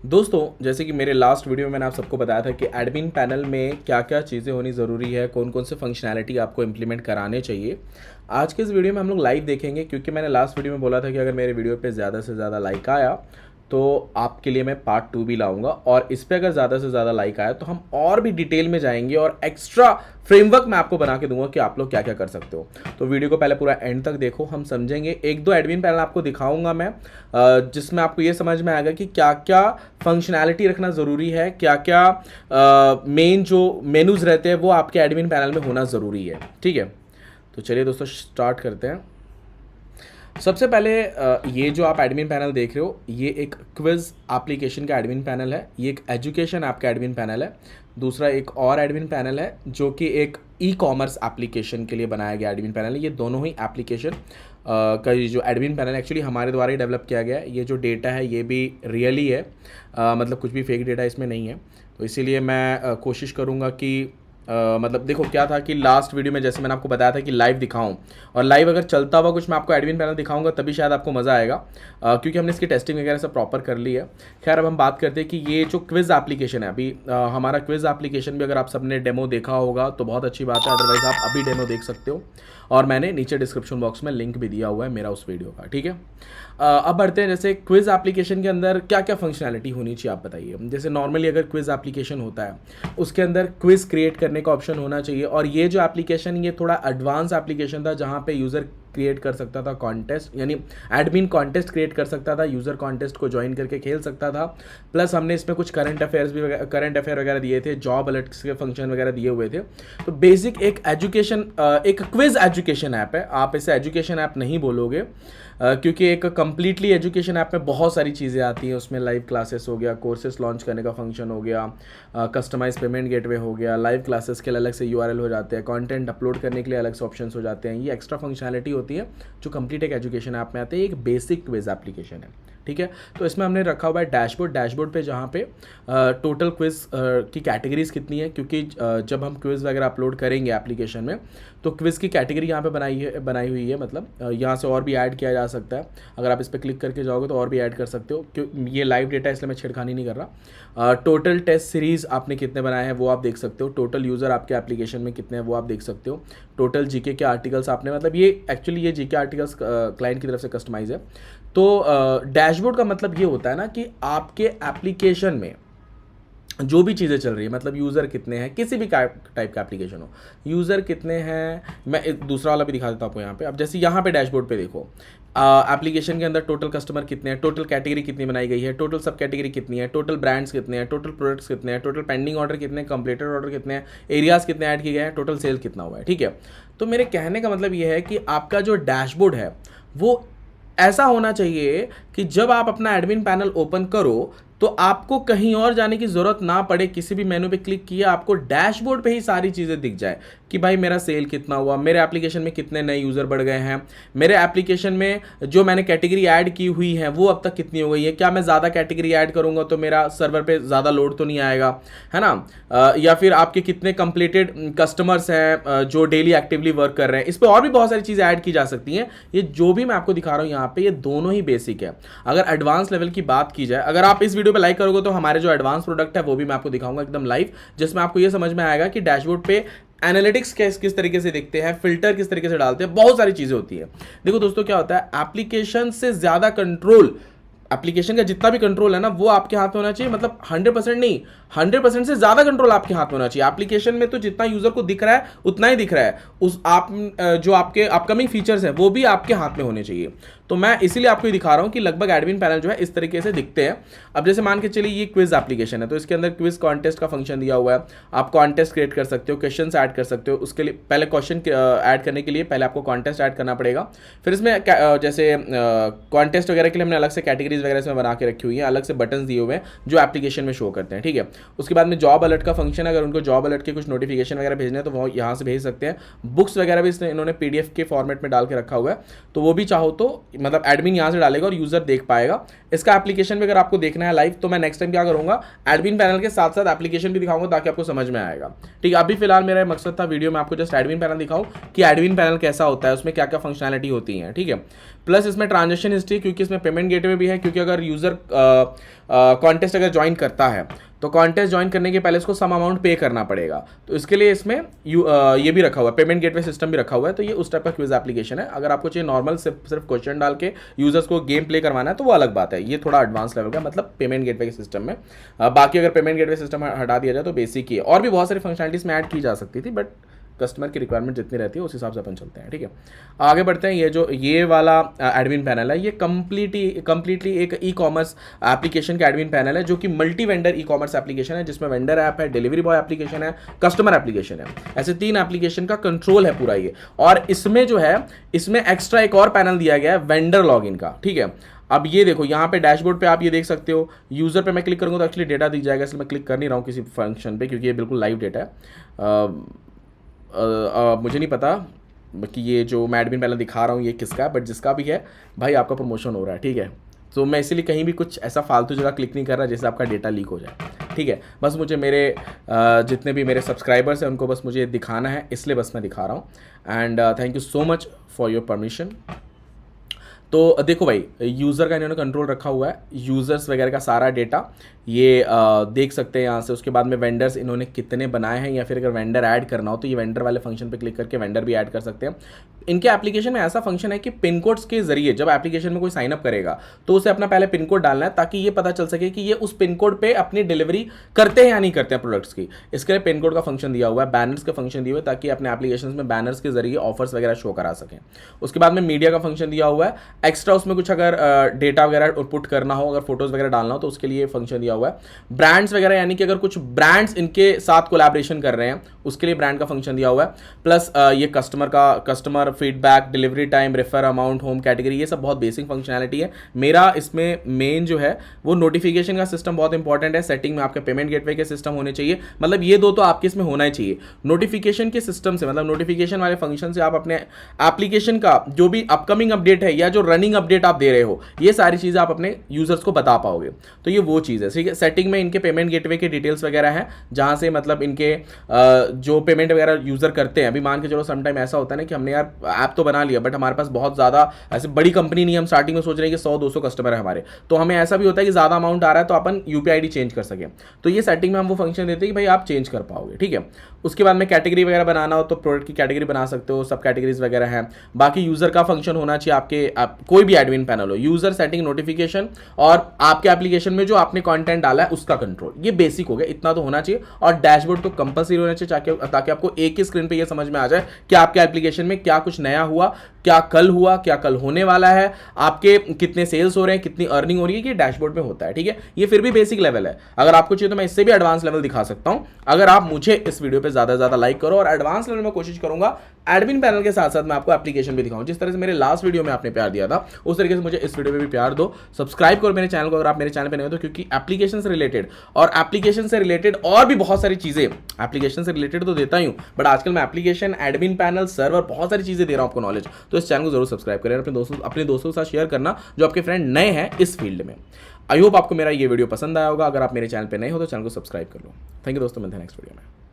दोस्तों, जैसे कि मेरे लास्ट वीडियो में मैंने आप सबको बताया था कि एडमिन पैनल में क्या क्या चीज़ें होनी ज़रूरी है, कौन कौन से फंक्शनैलिटी आपको इम्प्लीमेंट कराने चाहिए। आज के इस वीडियो में हम लोग लाइव देखेंगे, क्योंकि मैंने लास्ट वीडियो में बोला था कि अगर मेरे वीडियो पे ज़्यादा से ज़्यादा लाइक आया तो आपके लिए मैं पार्ट 2 भी लाऊंगा, और इस पे अगर ज़्यादा से ज़्यादा लाइक आया तो हम और भी डिटेल में जाएंगे और एक्स्ट्रा फ्रेमवर्क मैं आपको बना के दूंगा कि आप लोग क्या क्या कर सकते हो। तो वीडियो को पहले पूरा एंड तक देखो, हम समझेंगे। एक दो एडमिन पैनल आपको दिखाऊंगा मैं, जिसमें आपको ये समझ में आएगा कि क्या क्या फंक्शनैलिटी रखना ज़रूरी है, क्या क्या मेन जो मेनूज रहते हैं वो आपके एडमिन पैनल में होना ज़रूरी है। ठीक है, तो चलिए दोस्तों स्टार्ट करते हैं। सबसे पहले ये जो आप एडमिन पैनल देख रहे हो, ये एक क्विज एप्लीकेशन का एडमिन पैनल है। ये एक एजुकेशन ऐप का एडमिन पैनल है। दूसरा एक और एडमिन पैनल है जो कि एक ई कॉमर्स एप्लीकेशन के लिए बनाया गया एडमिन पैनल है। ये दोनों ही एप्लीकेशन का ये जो एडमिन पैनल है एक्चुअली हमारे द्वारा ही डेवलप किया गया है। ये जो डेटा है ये भी रियली है, मतलब कुछ भी फेक डेटा इसमें नहीं है। तो इसीलिए मैं कोशिश करूँगा कि मतलब देखो क्या था कि लास्ट वीडियो में जैसे मैंने आपको बताया था कि लाइव दिखाऊं, और लाइव अगर चलता हुआ कुछ मैं आपको एडमिन पैनल दिखाऊंगा तभी शायद आपको मज़ा आएगा, क्योंकि हमने इसकी टेस्टिंग वगैरह सब प्रॉपर कर ली है। खैर, अब हम बात करते हैं कि ये जो क्विज एप्लीकेशन है, अभी हमारा क्विज एप्लीकेशन भी अगर आप सबने डेमो देखा होगा तो बहुत अच्छी बात है, अदरवाइज आप अभी डेमो देख सकते हो, और मैंने नीचे डिस्क्रिप्शन बॉक्स में लिंक भी दिया हुआ है मेरा उस वीडियो का। ठीक है, अब बढ़ते हैं। जैसे क्विज एप्लीकेशन के अंदर क्या क्या फंक्शनैलिटी होनी चाहिए आप बताइए। जैसे नॉर्मली अगर क्विज एप्लीकेशन होता है उसके अंदर क्विज क्रिएट करने का ऑप्शन होना चाहिए, और ये जो एप्लीकेशन ये थोड़ा एडवांस एप्लीकेशन था जहाँ पे यूज़र क्रिएट कर सकता था कॉन्टेस्ट, यानी एडमिन कॉन्टेस्ट क्रिएट कर सकता था, यूज़र कॉन्टेस्ट को ज्वाइन करके खेल सकता था। प्लस हमने इसमें कुछ करंट अफेयर वगैरह दिए थे, जॉब अलर्ट्स के फंक्शन वगैरह दिए हुए थे। तो बेसिक एक एजुकेशन, एक क्विज एजुकेशन ऐप है। आप इसे एजुकेशन ऐप नहीं बोलोगे, क्योंकि एक कंप्लीटली एजुकेशन ऐप में बहुत सारी चीज़ें आती हैं। उसमें लाइव क्लासेस हो गया, कोर्सेस लॉन्च करने का फंक्शन हो गया, कस्टमाइज पेमेंट गेटवे हो गया, लाइव क्लासेस के लिए अलग से यूआरएल हो जाते हैं, कंटेंट अपलोड करने के लिए अलग से ऑप्शंस हो जाते हैं। ये एक्स्ट्रा फंक्शनैलिटी होती है जो कंप्लीट एक एजुकेशन ऐप में आते हैं। एक बेसिक क्विज एप्लीकेशन है। ठीक है, तो इसमें हमने रखा हुआ है डैशबोर्ड पे, जहाँ पे टोटल क्विज की कैटेगरीज कितनी है, क्योंकि जब हम क्विज वगैरह अपलोड करेंगे एप्लीकेशन में तो क्विज की कैटेगरी यहाँ पे बनाई हुई है। मतलब यहाँ से और भी ऐड किया जा सकता है। अगर आप इस पर क्लिक करके जाओगे तो और भी ऐड कर सकते हो, क्यों ये लाइव डेटा इसलिए मैं छेड़खानी नहीं कर रहा। टोटल टेस्ट सीरीज आपने कितने बनाए हैं वो आप देख सकते हो। टोटल यूज़र आपके एप्लीकेशन में कितने हैं वो आप देख सकते हो। टोटल जीके के आर्टिकल्स आपने, मतलब ये एक्चुअली ये जीके आर्टिकल्स क्लाइंट की तरफ से कस्टमाइज है। तो डैशबोर्ड का मतलब ये होता है ना कि आपके एप्लीकेशन में जो भी चीज़ें चल रही है, मतलब यूज़र कितने हैं, किसी भी टाइप का एप्लीकेशन हो, यूज़र कितने हैं। मैं एक दूसरा वाला भी दिखा देता हूँ आपको यहाँ पे। अब जैसे यहाँ पे डैशबोर्ड पे देखो, एप्लीकेशन के अंदर टोटल कस्टमर कितने हैं, टोटल कैटेगरी कितनी बनाई गई है, टोटल सब कैटेगरी कितनी है, टोटल ब्रांड्स कितने हैं, टोटल प्रोडक्ट्स कितने हैं, टोटल पेंडिंग ऑर्डर कितने हैं, कंप्लीटेड ऑर्डर कितने हैं, एरियाज कितने ऐड किए गए हैं, टोटल सेल कितना हुआ है। ठीक है, तो मेरे कहने का मतलब ये है कि आपका जो डैशबोर्ड है वो ऐसा होना चाहिए कि जब आप अपना एडमिन पैनल ओपन करो तो आपको कहीं और जाने की ज़रूरत ना पड़े। किसी भी मेनू पे क्लिक किया, आपको डैशबोर्ड पे ही सारी चीज़ें दिख जाए कि भाई मेरा सेल कितना हुआ, मेरे एप्लीकेशन में कितने नए यूज़र बढ़ गए हैं, मेरे एप्लीकेशन में जो मैंने कैटेगरी ऐड की हुई है वो अब तक कितनी हो गई है, क्या मैं ज़्यादा कैटेगरी ऐड करूँगा तो मेरा सर्वर पे ज़्यादा लोड तो नहीं आएगा, है ना। या फिर आपके कितने कंप्लीटेड कस्टमर्स हैं जो डेली एक्टिवली वर्क कर रहे हैं। इस पर और भी बहुत सारी चीज़ें ऐड की जा सकती हैं। ये जो भी मैं आपको दिखा रहा हूँ यहाँ पे, ये दोनों ही बेसिक है। अगर एडवांस लेवल की बात की जाए, अगर आप इस वीडियो पे लाइक करोगे तो हमारे जो एडवांस प्रोडक्ट है वो भी मैं आपको दिखाऊंगा एकदम लाइव, जिसमें आपको ये समझ में आएगा कि डैशबोर्ड पे एनालिटिक्स किस तरीके से दिखते हैं, फिल्टर किस तरीके से डालते हैं, बहुत सारी चीजें होती है। देखो दोस्तों, क्या होता है, एप्लीकेशन से ज्यादा कंट्रोल, एप्लीकेशन का जितना भी कंट्रोल है ना वो आपके हाथ में होना चाहिए। मतलब 100% नहीं, 100% से ज्यादा कंट्रोल आपके हाथ में होना चाहिए। एप्लीकेशन में तो जितना यूजर को दिख रहा है उतना ही दिख रहा है, उस आप जो आपके अपकमिंग फीचर्स हैं वो भी आपके हाथ में होने चाहिए। तो मैं इसीलिए आपको दिखा रहा हूं कि लगभग एडमिन पैनल जो है इस तरीके से दिखते हैं। अब जैसे मान के चलिए ये क्विज एप्लीकेशन है, तो इसके अंदर क्विज कॉन्टेस्ट का फंक्शन दिया हुआ है। आप कॉन्टेस्ट क्रिएट कर सकते हो, क्वेश्चन ऐड कर सकते हो। उसके लिए पहले क्वेश्चन ऐड करने के लिए पहले आपको कॉन्टेस्ट ऐड करना पड़ेगा। फिर इसमें जैसे कॉन्टेस्ट वगैरह के लिए हमने अलग से कैटेगरीज वगैरह इसमें बना के रखी हुई है, अलग से बटन दिए हुए हैं जो एप्लीकेशन में शो करते हैं। ठीक है, उसके बाद में जॉब अलर्ट का फंक्शन, अगर उनको जॉब अलर्ट के कुछ नोटिफिकेशन वगैरह भेजने हैं तो वो यहाँ से भेज सकते हैं। बुक्स वगैरह भी इन्होंने PDF के फॉर्मेट में डाल के रखा हुआ है, तो वो भी चाहो तो मतलब एडमिन यहाँ से डालेगा और यूज़र देख पाएगा। इसका एप्लीकेशन भी अगर आपको देखना है लाइव तो मैं नेक्स्ट टाइम क्या करूँगा, एडमिन पैनल के साथ साथ एप्लीकेशन भी दिखाऊंगा ताकि आपको समझ में आएगा। ठीक है, अभी फिलहाल मेरा मकसद था वीडियो में आपको जस्ट एडमिन पैनल दिखाऊं कि एडमिन पैनल कैसा होता है, उसमें क्या क्या फंक्शनैलिटी होती है। ठीक है, प्लस इसमें ट्रांजेक्शन हिस्ट्री, क्योंकि इसमें पेमेंट गेटवे भी है, क्योंकि अगर यूज़र कॉन्टेस्ट अगर ज्वाइन करता है तो कॉन्टेस्ट ज्वाइन करने के पहले उसको सम अमाउंट पे करना पड़ेगा, तो इसके लिए इसमें ये भी रखा हुआ है, पेमेंट गेटवे सिस्टम भी रखा हुआ है। तो ये उस टाइप का क्विज एप्लीकेशन है। अगर आपको चाहिए नॉर्मल सिर्फ क्वेश्चन डाल के यूजर्स को गेम प्ले करवाना है तो वो अलग बात है, ये थोड़ा एडवांस लेवल का, मतलब पेमेंट गेटवे के सिस्टम में। बाकी अगर पेमेंट गेटवे सिस्टम हटा दिया जाए तो बेसिक ही है, और भी बहुत सारी फंक्शनलिटीज में ऐड की जा सकती थी, बट कस्टमर की रिक्वायरमेंट जितनी रहती है उस हिसाब से अपन चलते हैं। ठीक है, आगे बढ़ते हैं। ये वाला एडमिन पैनल है, ये कंप्लीटली एक ई कॉमर्स एप्लीकेशन का एडमिन पैनल है, जो कि multi vendor e commerce application है, जिसमें वेंडर ऐप है, डिलीवरी बॉय एप्लीकेशन है, कस्टमर एप्लीकेशन है। ऐसे 3 एप्लीकेशन का कंट्रोल है पूरा ये। और इसमें जो है, इसमें एक्स्ट्रा एक और पैनल दिया गया है वेंडर लॉगिन का। ठीक है, अब ये देखो यहाँ पे डैशबोर्ड पे आप ये देख सकते हो, यूज़र पे मैं क्लिक करूँगा तो एक्चुअली डेटा दिख जाएगा, इसलिए मैं क्लिक कर नहीं रहा हूँ किसी फंक्शन पे, क्योंकि ये बिल्कुल लाइव डेटा है। मुझे नहीं पता कि ये जो मैं एडमिन पैनल दिखा रहा हूँ ये किसका है, बट जिसका भी है भाई आपका प्रमोशन हो रहा है। ठीक है, तो मैं इसीलिए कहीं भी कुछ ऐसा फालतू जगह क्लिक नहीं कर रहा जिससे आपका डेटा लीक हो जाए। ठीक है, बस मुझे मेरे जितने भी मेरे सब्सक्राइबर्स हैं उनको बस मुझे दिखाना है, इसलिए बस मैं दिखा रहा हूँ। And thank you so much for your permission. तो देखो भाई, यूज़र का इन्होंने कंट्रोल रखा हुआ है, यूज़र्स वगैरह का सारा डेटा ये देख सकते हैं यहाँ से। उसके बाद में वेंडर्स इन्होंने कितने बनाए हैं, या फिर अगर वेंडर ऐड करना हो तो ये वेंडर वाले फंक्शन पे क्लिक करके वेंडर भी ऐड कर सकते हैं। इनके एप्लीकेशन में ऐसा फंक्शन है कि पिन कोड्स के जरिए जब एप्लीकेशन में कोई साइन अप करेगा तो उसे अपना पहले पिन कोड डालना है, ताकि ये पता चल सके कि ये उस पिन कोड पे अपनी डिलीवरी करते हैं या नहीं करते हैं प्रोडक्ट्स की। इसके लिए पिन कोड का फंक्शन दिया हुआ है, बैनर्स का फंक्शन दिया हुआ है, ताकि अपने एप्लीकेशन में बैनर्स के जरिए ऑफर्स वगैरह शो करा सकें। उसके बाद में मीडिया का फंक्शन दिया हुआ है, एक्स्ट्रा उसमें कुछ अगर डेटा वगैरह पुट करना हो, अगर फोटोज वगैरह डालना हो तो उसके लिए फंक्शन दिया हुआ है। ब्रांड्स वगैरह, यानी कि अगर कुछ ब्रांड्स इनके साथ कोलैबोरेशन कर रहे हैं उसके लिए ब्रांड का फंक्शन दिया हुआ है। प्लस ये customer feedback, delivery time, refer amount, home category, ये सब बहुत बेसिक फंक्शनैलिटी है। मेरा इसमें मेन जो है वो नोटिफिकेशन का सिस्टम बहुत इंपॉर्टेंट है। सेटिंग में आपके पेमेंट गेटवे के सिस्टम होने चाहिए, मतलब ये दो तो आपके इसमें होना ही चाहिए। नोटिफिकेशन के सिस्टम से, मतलब नोटिफिकेशन वाले फंक्शन से आप अपने एप्लीकेशन का जो भी अपकमिंग अपडेट है या जो रनिंग अपडेट आप दे रहे हो, ये सारी चीजें आप अपने यूजर्स को बता पाओगे। तो ये वो चीज़ है। ठीक है, सेटिंग में इनके पेमेंट गेटवे के डिटेल्स वगैरह हैं, जहां से मतलब इनके जो पेमेंट वगैरह यूजर करते हैं। अभी मान के चलो समटाइम ऐसा होता है ना कि हमने यार ऐप तो बना लिया, बट हमारे पास बहुत ज़्यादा ऐसे बड़ी कंपनी नहीं, हम स्टार्टिंग में सोच रहे हैं कि 100-200 कस्टमर है हमारे, तो हमें ऐसा भी होता है कि ज़्यादा अमाउंट आ रहा है तो अपन यूपीआई आईडी चेंज कर सकें। तो ये सेटिंग में हम वो फंक्शन देते हैं कि भाई आप चेंज कर पाओगे। ठीक है, उसके बाद में कैटेगरी वगैरह बनाना हो तो प्रोडक्ट की कैटेगरी बना सकते हो, सब कैटेगरीज वगैरह हैं। बाकी यूजर का फंक्शन होना चाहिए आप कोई भी एडमिन पैनल हो, यूजर सेटिंग, नोटिफिकेशन, और आपके एप्लीकेशन में जो आपने कंटेंट डाला है उसका कंट्रोल। ये बेसिक हो गया, इतना तो होना चाहिए। और डैशबोर्ड तो कंपलसरी होना चाहिए ताकि आपको एक ही स्क्रीन पे ये समझ में आ जाए कि आपके एप्लीकेशन में क्या कुछ नया हुआ, क्या कल होने वाला है, आपके कितने सेल्स हो रहे हैं, कितनी अर्निंग हो रही है, ये डैशबोर्ड में होता है। ठीक है, ये फिर भी बेसिक लेवल है। अगर आपको चाहिए तो मैं इससे भी एडवांस लेवल दिखा सकता हूं, अगर आप मुझे इस वीडियो पे ज्यादा से ज्यादा लाइक करो। और एडवांस लेवल में कोशिश करूंगा एडमिन पैनल के साथ साथ मैं आपको एप्लीकेशन भी दिखाऊं। जिस तरह से मेरे लास्ट वीडियो में आपने प्यार दिया था उस तरीके से मुझे इस वीडियो में भी प्यार दो। सब्सक्राइब करो मेरे चैनल को अगर आप मेरे चैनल पे नए हो तो, क्योंकि एप्लीकेशन से रिलेटेड और भी बहुत सारी चीजें, एप्लीकेशन से रिलेटेड तो देता ही हूं, बट आजकल मैं एप्लीकेशन, एडमिन पैनल, सर्वर, बहुत सारी चीजें दे रहा हूं आपको नॉलेज। तो इस चैनल को जरूर सब्सक्राइब करें, अपने दोस्तों के साथ शेयर करना जो आपके फ्रेंड नए हैं इस फील्ड में। आई होप आपको मेरा ये वीडियो पसंद आया होगा। अगर आप मेरे चैनल पे नए हो तो चैनल को सब्सक्राइब कर लो। थैंक यू दोस्तों, मिलते हैं नेक्स्ट वीडियो में।